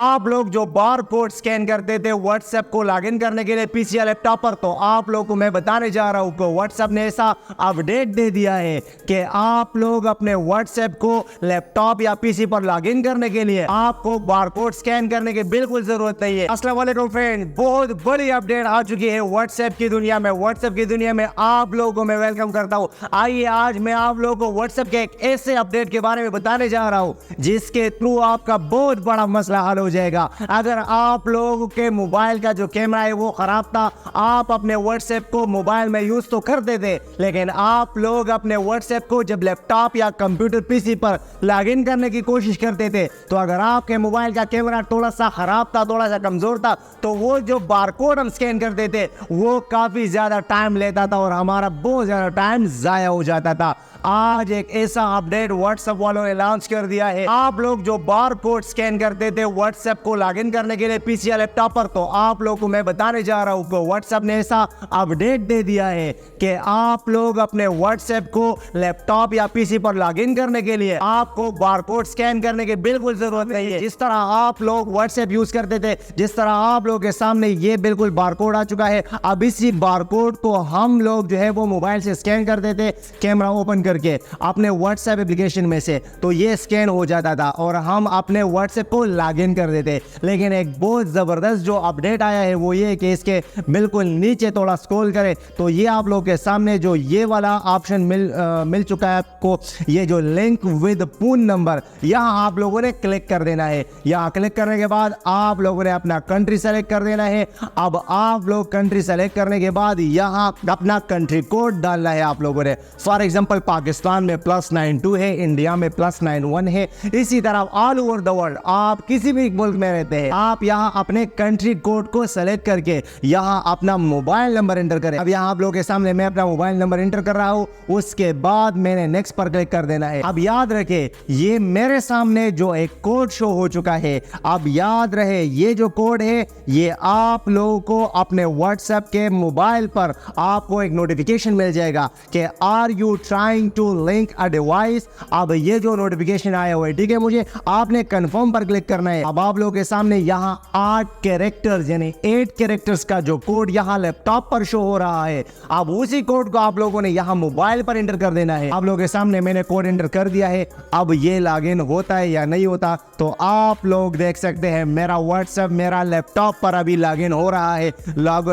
आप लोग जो बार कोड स्कैन करते थे व्हाट्सएप को लॉगिन करने के लिए पीसी या लैपटॉप पर, तो आप लोग को मैं बताने जा रहा हूं कि व्हाट्सएप ने ऐसा अपडेट दे दिया है कि आप लोग अपने व्हाट्सएप को लैपटॉप या पीसी पर लॉगिन करने के लिए आपको बार कोड स्कैन करने की बिल्कुल जरूरत नहीं है। अस्सलाम वालेकुम फ्रेंड, बहुत बड़ी अपडेट आ चुकी है व्हाट्सएप की दुनिया में। व्हाट्सएप की दुनिया में आप लोगों को मैं वेलकम करता हूं। आइए आज मैं आप लोगों को व्हाट्सएप के एक ऐसे अपडेट के बारे में बताने जा रहा हूं जिसके थ्रू आपका बहुत बड़ा मसला हल हो जाएगा। अगर आप लोगों के मोबाइल का जो कैमरा है वो खराब था, आप अपने व्हाट्सएप को मोबाइल में यूज तो करते थे, लेकिन आप लोग अपने व्हाट्सएप को जब लैपटॉप या कंप्यूटर पीसी पर लॉगिन करने की कोशिश करते थे, तो अगर आपके मोबाइल का कैमरा थोड़ा सा खराब था, थोड़ा सा कमजोर था, तो वो जो बारकोड हम स्कैन करते थे वो काफी ज्यादा टाइम लेता था और हमारा बहुत ज्यादा टाइम जाया हो जाता था। आज एक ऐसा अपडेट व्हाट्सएप वालों ने लॉन्च कर दिया है। आप लोग जो बार कोड स्कैन करते थे व्हाट्सएप को लॉगिन करने के लिए पीसी या लैपटॉप पर, तो आप लोग को मैं बताने जा रहा हूं कि व्हाट्सएप ने ऐसा अपडेट दे दिया है कि आप लोग अपने व्हाट्सएप को लैपटॉप या पीसी पर लॉगिन करने के लिए आपको बार कोड स्कैन करने की बिल्कुल जरूरत नहीं है। जिस तरह आप लोग व्हाट्सएप यूज करते थे, जिस तरह आप लोग के सामने ये बिल्कुल बार कोड आ चुका है। अब इसी बार कोड को हम लोग जो है वो मोबाइल से स्कैन करते थे, कैमरा ओपन करके अपने व्हाट्सएप एप्लीकेशन में से, तो ये स्कैन हो जाता था और हम अपने व्हाट्सएप को लॉगिन कर देते। लेकिन एक बहुत जबरदस्त जो अपडेट आया है वो ये कि इसके बिल्कुल नीचे थोड़ा स्क्रॉल करें तो ये आप लोग के सामने जो ये वाला ऑप्शन मिल चुका है आपको, ये जो लिंक विद फोन नंबर, यहाँ आप लोगों ने क्लिक कर देना है। यहाँ क्लिक करने के बाद आप लोगों ने अपना कंट्री सेलेक्ट कर देना है। अब आप लोग कंट्री सेलेक्ट करने के बाद यहाँ अपना कंट्री कोड डालना है आप लोगों ने। फॉर एग्जाम्पल पाकिस्तान में +92 है, इंडिया में +91 है, इसी तरह ऑल ओवर द वर्ल्ड आप किसी भी मुल्क में रहते हैं, आप यहाँ अपने कंट्री कोड को सेलेक्ट करके यहाँ अपना मोबाइल नंबर एंटर करें। अब यहाँ आप लोगों के सामने मैं अपना मोबाइल नंबर एंटर कर रहा हूँ, उसके बाद मैंने नेक्स्ट पर क्लिक कर देना है। अब याद रखे ये मेरे सामने जो एक कोड शो हो चुका है। अब याद रहे ये जो कोड है ये आप लोगों को अपने व्हाट्सएप के मोबाइल पर आपको एक नोटिफिकेशन मिल जाएगा कि are you trying to link a device. अब ये जो नोटिफिकेशन आया हुआ है, ठीक है, मुझे आपने कंफर्म पर क्लिक करना है। अब आप लोगों के सामने यहाँ 8 कैरेक्टर्स यानी 8 कैरेक्टर्स का जो कोड यहाँ लैपटॉप पर शो हो रहा है, अब उसी कोड को आप लोगों ने यहाँ मोबाइल पर एंटर कर देना है। आप लोगों के सामने मैंने कोड एंटर कर दिया है। अब ये लॉगिन होता है या नहीं होता तो आप लोग देख सकते हैं मेरा व्हाट्सएप मेरा लैपटॉप पर अभी लॉगिन हो रहा है,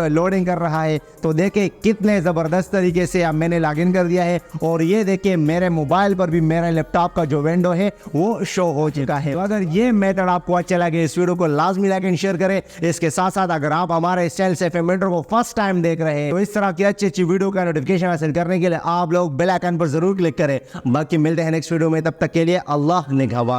लोडिंग कर रहा है। तो देखे कितने जबरदस्त तरीके से अब मैंने लॉगिन कर दिया है और ये देखिए मेरे मोबाइल पर भी मेरे लैपटॉप का जो विंडो है वो शो हो चुका है। तो अगर ये मेथड आपको अच्छा लगे इस वीडियो को लाजमी लाइक एंड शेयर करें। इसके साथ साथ अगर आप हमारे इस चैनल से मेंटर को फर्स्ट टाइम देख रहे हैं तो इस तरह की अच्छी वीडियो का नोटिफिकेशन हासिल करने के लिए आप लोग बेल आइकन पर जरूर क्लिक करें। बाकी मिलते हैं नेक्स्ट वीडियो में, तब तक के लिए अल्लाह निगहबान।